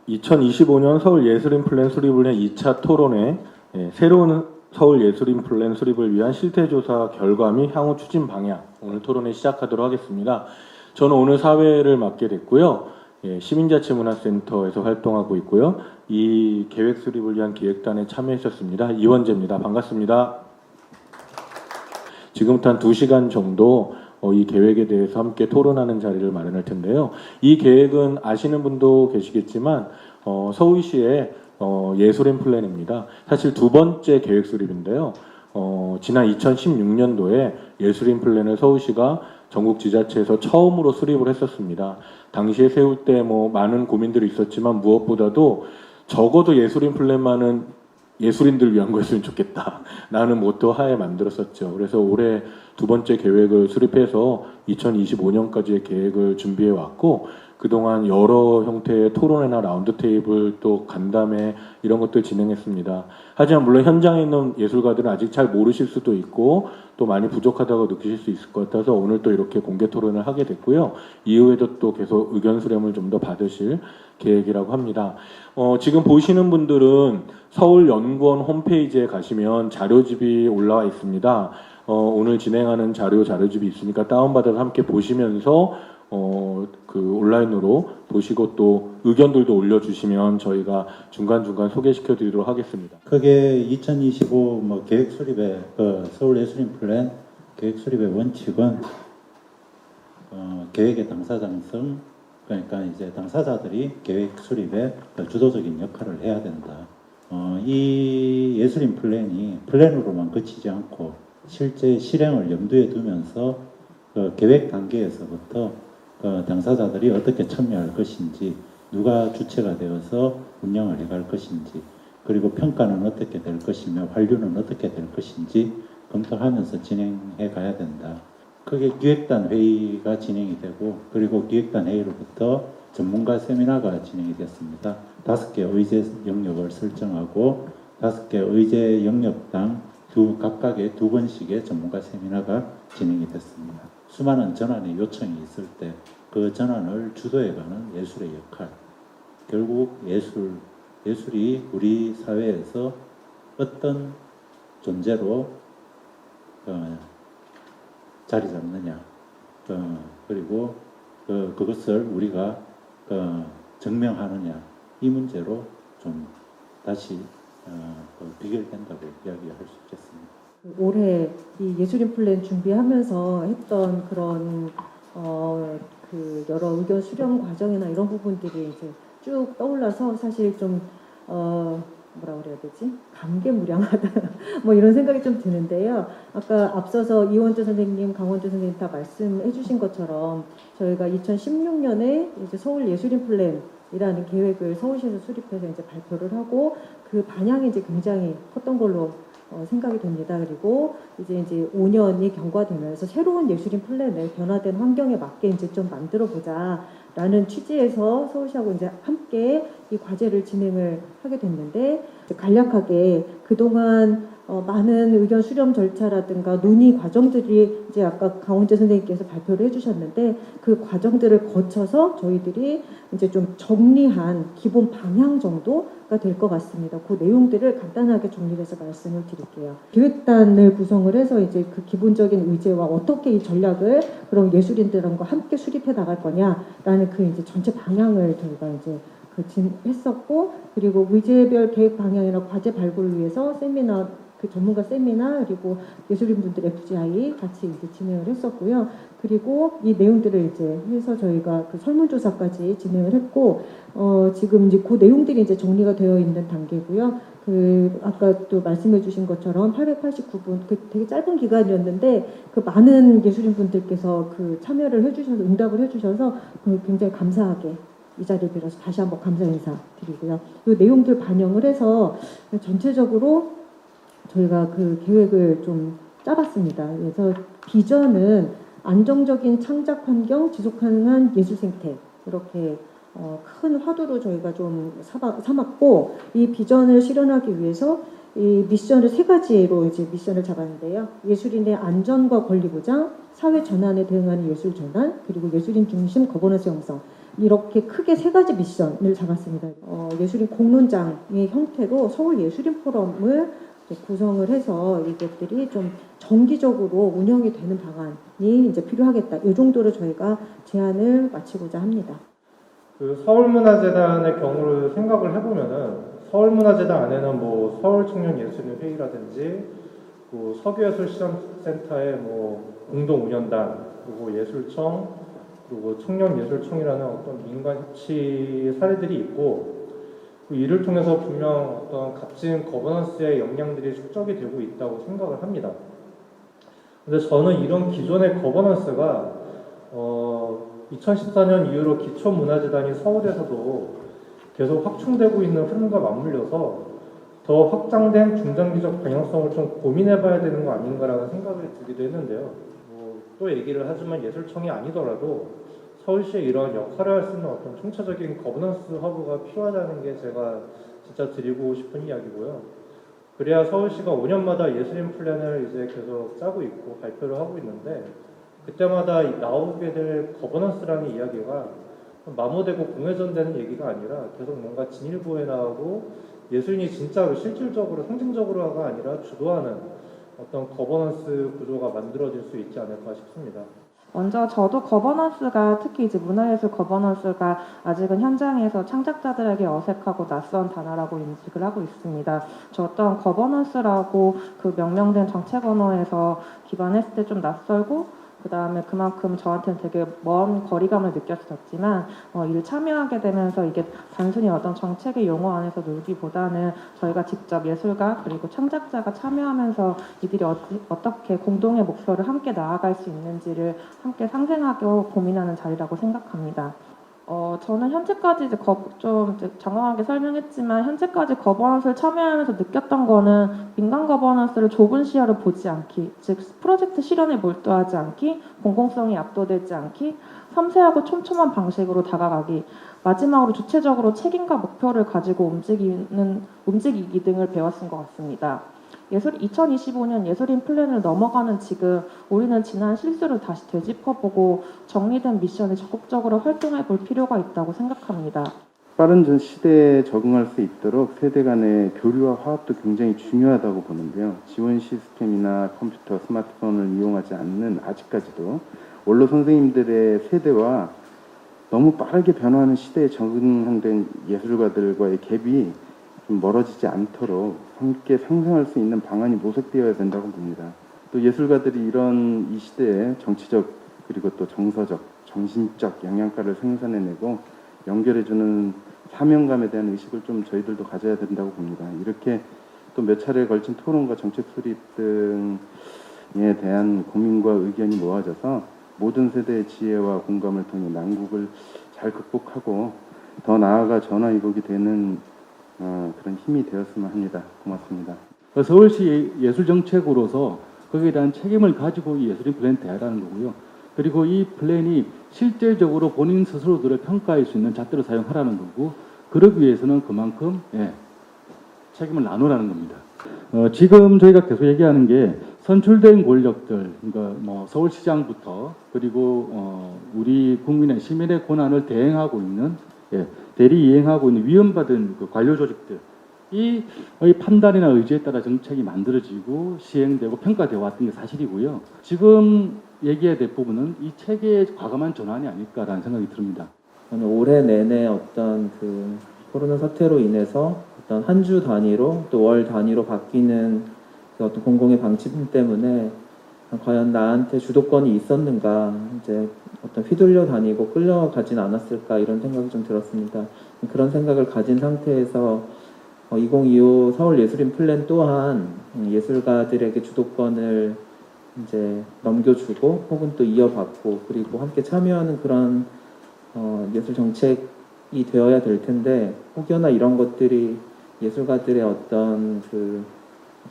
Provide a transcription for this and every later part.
2025년 서울예술인 플랜 수립을 위한 2차 토론회, 새로운 서울예술인 플랜 수립을 위한 실태조사 결과 및 향후 추진 방향, 오늘 토론회 시작하도록 하겠습니다. 저는 오늘 사회를 맡게 됐고요. 시민자치문화센터에서 활동하고 있고요. 이 계획 수립을 위한 기획단에 참여했었습니다. 이원재입니다. 반갑습니다. 지금부터 한 2시간 정도 이 계획에 대해서 함께 토론하는 자리를 마련할 텐데요. 이 계획은 아시는 분도 계시겠지만 서울시의 예술인 플랜입니다. 사실 두 번째 계획 수립인데요. 지난 2016년도에 예술인 플랜을 서울시가 전국 지자체에서 처음으로 수립을 했었습니다. 당시에 세울 때 많은 고민들이 있었지만 무엇보다도 적어도 예술인 플랜만은 예술인들 위한 거였으면 좋겠다 라는 모토 하에 만들었었죠. 그래서 올해 두 번째 계획을 수립해서 2025년까지의 계획을 준비해 왔고, 그동안 여러 형태의 토론회나 라운드 테이블, 또 간담회 이런 것들 진행했습니다. 하지만 물론 현장에 있는 예술가들은 아직 잘 모르실 수도 있고 또 많이 부족하다고 느끼실 수 있을 것 같아서 오늘 또 이렇게 공개 토론을 하게 됐고요. 이후에도 또 계속 의견 수렴을 좀 더 받으실 계획이라고 합니다. 지금 보시는 분들은 서울연구원 홈페이지에 가시면 자료집이 올라와 있습니다. 오늘 진행하는 자료집이 있으니까 다운받아서 함께 보시면서 온라인으로 보시고 또 의견들도 올려주시면 저희가 중간중간 소개시켜 드리도록 하겠습니다. 크게 2025 계획 수립의 서울예술인 플랜 계획 수립의 원칙은 계획의 당사자성, 그러니까 이제 당사자들이 계획 수립에 주도적인 역할을 해야 된다. 이 예술인 플랜이 플랜으로만 그치지 않고 실제 실행을 염두에 두면서 계획 단계에서부터 당사자들이 어떻게 참여할 것인지, 누가 주체가 되어서 운영을 해갈 것인지, 그리고 평가는 어떻게 될 것이며 환류는 어떻게 될 것인지 검토하면서 진행해 가야 된다. 크게 기획단 회의가 진행이 되고, 그리고 기획단 회의로부터 전문가 세미나가 진행이 됐습니다. 5개 의제 영역을 설정하고 5개 의제 영역당 각각의 2번씩의 전문가 세미나가 진행이 됐습니다. 수많은 전환의 요청이 있을 때 그 전환을 주도해가는 예술의 역할, 결국 예술이 우리 사회에서 어떤 존재로 자리 잡느냐, 그리고 그것을 우리가 증명하느냐, 이 문제로 좀 다시 비결된다고 이야기할 수 있겠습니다. 올해 이 예술인 플랜 준비하면서 했던 그런 여러 의견 수렴 과정이나 이런 부분들이 이제 쭉 떠올라서 사실 좀 뭐라 그래야 되지? 감개무량하다 이런 생각이 좀 드는데요. 아까 앞서서 이원재 선생님, 강원주 선생님 다 말씀해 주신 것처럼 저희가 2016년에 이제 서울 예술인 플랜이라는 계획을 서울시에서 수립해서 이제 발표를 하고, 그 반향이 이제 굉장히 컸던 걸로 생각이 됩니다. 그리고 이제 5년이 경과되면서 새로운 예술인 플랜을 변화된 환경에 맞게 이제 좀 만들어 보자라는 취지에서 서울시하고 이제 함께 이 과제를 진행을 하게 됐는데, 간략하게 그동안 많은 의견 수렴 절차라든가 논의 과정들이 이제 아까 강원재 선생님께서 발표를 해주셨는데, 그 과정들을 거쳐서 저희들이 이제 좀 정리한 기본 방향 정도가 될 것 같습니다. 그 내용들을 간단하게 정리해서 말씀을 드릴게요. 기획단을 구성을 해서 이제 그 기본적인 의제와 어떻게 이 전략을 그럼 예술인들과 함께 수립해 나갈 거냐라는 그 이제 전체 방향을 저희가 이제 했었고, 그리고 의제별 계획 방향이나 과제 발굴을 위해서 세미나, 그 전문가 세미나, 그리고 예술인분들 FGI 같이 이제 진행을 했었고요. 그리고 이 내용들을 이제 해서 저희가 그 설문조사까지 진행을 했고, 지금 이제 그 내용들이 이제 정리가 되어 있는 단계고요. 아까 또 말씀해주신 것처럼 889분, 되게 짧은 기간이었는데 그 많은 예술인분들께서 참여를 해주셔서, 응답을 해주셔서 굉장히 감사하게 이 자리를 빌어서 다시 한번 감사 인사 드리고요. 이 내용들 반영을 해서 전체적으로 저희가 그 계획을 좀 짜봤습니다. 그래서 비전은 안정적인 창작 환경, 지속 가능한 예술 생태, 이렇게 큰 화두로 저희가 좀 삼았고, 이 비전을 실현하기 위해서 이 미션을 3가지로 이제 미션을 잡았는데요. 예술인의 안전과 권리 보장, 사회 전환에 대응하는 예술 전환, 그리고 예술인 중심 거버넌스 형성. 이렇게 크게 세 가지 미션을 잡았습니다. 예술인 공론장의 형태로 서울 예술인 포럼을 구성을 해서 이것들이 좀 정기적으로 운영이 되는 방안이 이제 필요하겠다. 이 정도로 저희가 제안을 마치고자 합니다. 그 서울문화재단의 경우를 생각을 해보면은 서울문화재단 안에는 뭐 서울청년예술인회의라든지 뭐 서교예술실험센터의 뭐 공동운영단 그리고 예술청 그리고 청년예술청이라는 어떤 민간 협치 사례들이 있고 이를 통해서 분명 어떤 값진 거버넌스의 역량들이 축적이 되고 있다고 생각을 합니다. 근데 저는 이런 기존의 거버넌스가 2014년 이후로 기초문화재단이 서울에서도 계속 확충되고 있는 흐름과 맞물려서 더 확장된 중장기적 방향성을 좀 고민해봐야 되는 거 아닌가라는 생각이 들기도 했는데요. 또 얘기를 하지만 예술청이 아니더라도 서울시에 이런 역할을 할 수 있는 어떤 총체적인 거버넌스 허브가 필요하다는 게 제가 진짜 드리고 싶은 이야기고요. 그래야 서울시가 5년마다 예술인 플랜을 이제 계속 짜고 있고 발표를 하고 있는데 그때마다 나오게 될 거버넌스라는 이야기가 마모되고 공회전되는 얘기가 아니라 계속 뭔가 진일보해 나오고 예술인이 진짜로 실질적으로 상징적으로가 아니라 주도하는 어떤 거버넌스 구조가 만들어질 수 있지 않을까 싶습니다. 먼저 저도 거버넌스가 특히 이제 문화예술 거버넌스가 아직은 현장에서 창작자들에게 어색하고 낯선 단어라고 인식을 하고 있습니다. 저 어떤 거버넌스라고 그 명명된 정책 언어에서 기반했을 때 좀 낯설고 그 다음에 그만큼 저한테는 되게 먼 거리감을 느꼈었지만 이를 참여하게 되면서 이게 단순히 어떤 정책의 용어 안에서 놀기보다는 저희가 직접 예술가 그리고 창작자가 참여하면서 이들이 어떻게 공동의 목표를 함께 나아갈 수 있는지를 함께 상생하고 고민하는 자리라고 생각합니다. 저는 현재까지 이제 좀 장황하게 설명했지만 현재까지 거버넌스를 참여하면서 느꼈던 거는 민간 거버넌스를 좁은 시야로 보지 않기, 즉 프로젝트 실현에 몰두하지 않기, 공공성이 압도되지 않기, 섬세하고 촘촘한 방식으로 다가가기, 마지막으로 주체적으로 책임과 목표를 가지고 움직이기 등을 배웠은 것 같습니다. 2025년 예술인 플랜을 넘어가는 지금 우리는 지난 실수를 다시 되짚어보고 정리된 미션에 적극적으로 활동해 볼 필요가 있다고 생각합니다. 빠른 전 시대에 적응할 수 있도록 세대 간의 교류와 화합도 굉장히 중요하다고 보는데요. 지원 시스템이나 컴퓨터, 스마트폰을 이용하지 않는 아직까지도 원로 선생님들의 세대와 너무 빠르게 변화하는 시대에 적응된 예술가들과의 갭이 좀 멀어지지 않도록 함께 상생할 수 있는 방안이 모색되어야 된다고 봅니다. 또 예술가들이 이런 이 시대에 정치적 그리고 또 정서적, 정신적 영양가를 생산해내고 연결해주는 사명감에 대한 의식을 좀 저희들도 가져야 된다고 봅니다. 이렇게 또 몇 차례에 걸친 토론과 정책 수립 등에 대한 고민과 의견이 모아져서 모든 세대의 지혜와 공감을 통해 난국을 잘 극복하고 더 나아가 전화위복이 되는 그런 힘이 되었으면 합니다. 고맙습니다. 서울시 예술정책으로서 거기에 대한 책임을 가지고 이 예술인 플랜 대하라는 거고요. 그리고 이 플랜이 실질적으로 본인 스스로들을 평가할 수 있는 잣대로 사용하라는 거고 그러기 위해서는 그만큼 책임을 나누라는 겁니다. 지금 저희가 계속 얘기하는 게 선출된 권력들, 그러니까 뭐 서울시장부터 그리고 우리 국민의 시민의 권한을 대행하고 있는 대리 이행하고 있는 위헌받은 그 관료 조직들 이 판단이나 의지에 따라 정책이 만들어지고 시행되고 평가되어 왔던 게 사실이고요. 지금 얘기해야 될 부분은 이 체계의 과감한 전환이 아닐까라는 생각이 듭니다. 올해 내내 어떤 그 코로나 사태로 인해서 어떤 한 주 단위로 또 월 단위로 바뀌는 그 어떤 공공의 방침 때문에 과연 나한테 주도권이 있었는가 이제 어떤 휘둘려 다니고 끌려가진 않았을까 이런 생각이 좀 들었습니다. 그런 생각을 가진 상태에서 2025 서울 예술인 플랜 또한 예술가들에게 주도권을 이제 넘겨주고 혹은 또 이어받고 그리고 함께 참여하는 그런 예술 정책이 되어야 될 텐데 혹여나 이런 것들이 예술가들의 어떤 그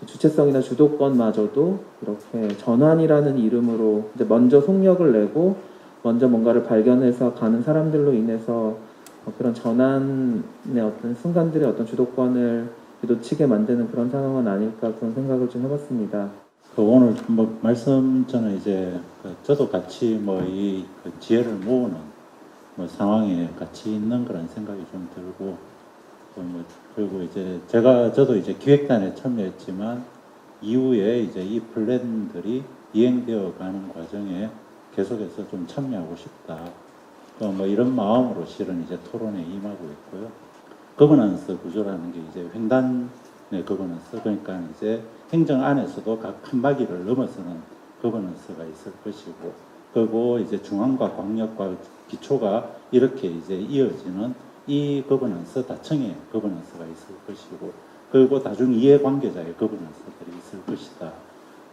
주체성이나 주도권마저도 이렇게 전환이라는 이름으로 이제 먼저 속력을 내고 먼저 뭔가를 발견해서 가는 사람들로 인해서 그런 전환의 어떤 순간들의 어떤 주도권을 놓치게 만드는 그런 상황은 아닐까 그런 생각을 좀 해봤습니다. 오늘 말씀 저는 이제 저도 같이 이 지혜를 모으는 뭐 상황에 같이 있는 그런 생각이 좀 들고 그리고 이제 저도 이제 기획단에 참여했지만 이후에 이제 이 플랜들이 이행되어 가는 과정에 계속해서 좀 참여하고 싶다. 뭐 이런 마음으로 실은 이제 토론에 임하고 있고요. 거버넌스 구조라는 게 이제 횡단의 거버넌스, 그러니까 이제 행정 안에서도 각 칸막이를 넘어서는 거버넌스가 있을 것이고, 그리고 이제 중앙과 광역과 기초가 이렇게 이제 이어지는 이 거버넌스, 다층의 거버넌스가 있을 것이고, 그리고 다중 이해 관계자의 거버넌스들이 있을 것이다.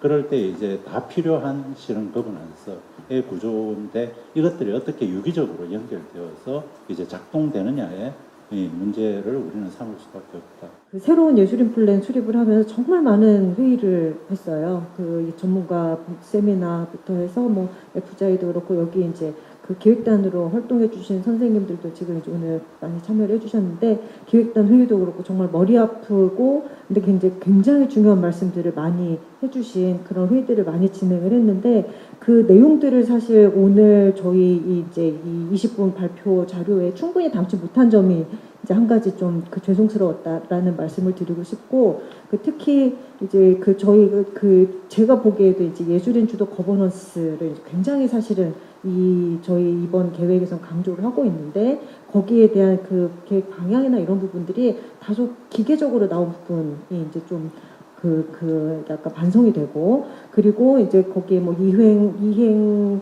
그럴 때 이제 다 필요한 실은 거버넌스의 구조인데 이것들이 어떻게 유기적으로 연결되어서 이제 작동되느냐에 이 문제를 우리는 삼을 수밖에 없다. 그 새로운 예술인 플랜 수립을 하면서 정말 많은 회의를 했어요. 그 전문가 세미나부터 해서 뭐 F자이도 그렇고 여기 이제 그 기획단으로 활동해 주신 선생님들도 지금 이제 오늘 많이 참여를 해주셨는데 기획단 회의도 그렇고 정말 머리 아프고 근데 굉장히 중요한 말씀들을 많이 해주신 그런 회의들을 많이 진행을 했는데 그 내용들을 사실 오늘 저희 이제 이 20분 발표 자료에 충분히 담지 못한 점이 이제 한 가지 좀 그 죄송스러웠다라는 말씀을 드리고 싶고 그 특히 이제 그 저희 그 제가 보기에도 이제 예술인 주도 거버넌스를 굉장히 사실은 이 저희 이번 계획에서 강조를 하고 있는데 거기에 대한 그 계획 방향이나 이런 부분들이 다소 기계적으로 나온 부분이 이제 좀 약간 반성이 되고 그리고 이제 거기에 뭐 이행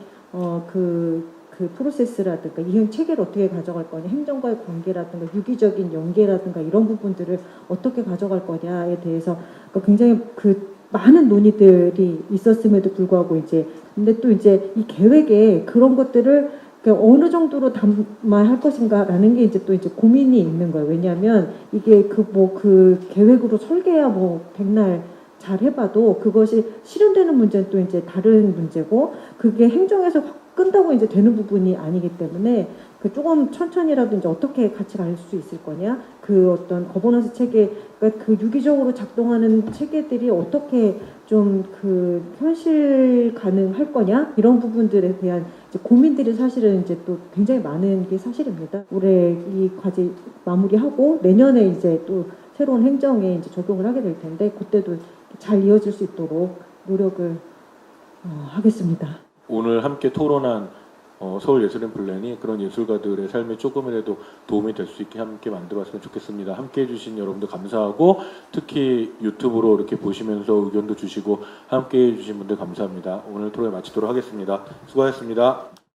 그 프로세스라든가 이행 체계를 어떻게 가져갈 거냐, 행정과의 관계라든가 유기적인 연계라든가 이런 부분들을 어떻게 가져갈 거냐에 대해서 굉장히 그 많은 논의들이 있었음에도 불구하고 이제 근데 또 이제 이 계획에 그런 것들을 어느 정도로 담아야 할 것인가라는 게 이제 또 이제 고민이 있는 거예요. 왜냐하면 이게 그 계획으로 설계야 뭐 백날 잘 해봐도 그것이 실현되는 문제는 또 이제 다른 문제고 그게 행정에서 확 끈다고 이제 되는 부분이 아니기 때문에 그 조금 천천히라도 이제 어떻게 같이 갈 수 있을 거냐 그 어떤 거버넌스 체계 그러니까 그 유기적으로 작동하는 체계들이 어떻게 좀 그 현실 가능할 거냐 이런 부분들에 대한 이제 고민들이 사실은 이제 또 굉장히 많은 게 사실입니다. 올해 이 과제 마무리하고 내년에 이제 또 새로운 행정에 이제 적용을 하게 될 텐데 그때도 잘 이어질 수 있도록 노력을 하겠습니다. 오늘 함께 토론한 서울 예술인 플랜이 그런 예술가들의 삶에 조금이라도 도움이 될 수 있게 함께 만들어봤으면 좋겠습니다. 함께 해주신 여러분들 감사하고 특히 유튜브로 이렇게 보시면서 의견도 주시고 함께 해주신 분들 감사합니다. 오늘 토론 마치도록 하겠습니다. 수고하셨습니다.